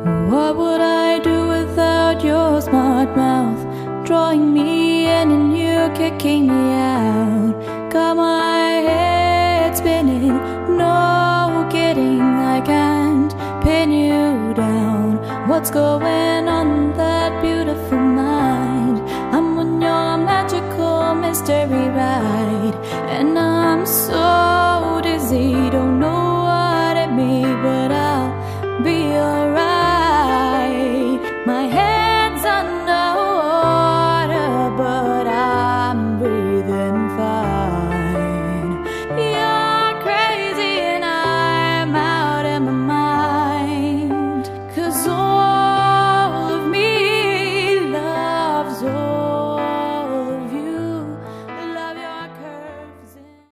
What would I do without your smart mouth? Drawing me in and you kicking me out. Got my head spinning, no kidding, I can't pin you down. What's going on in that beautiful mind? I'm on your magical mystery ride, and I'm so dizzy, don't know what it means, but I'll be alright.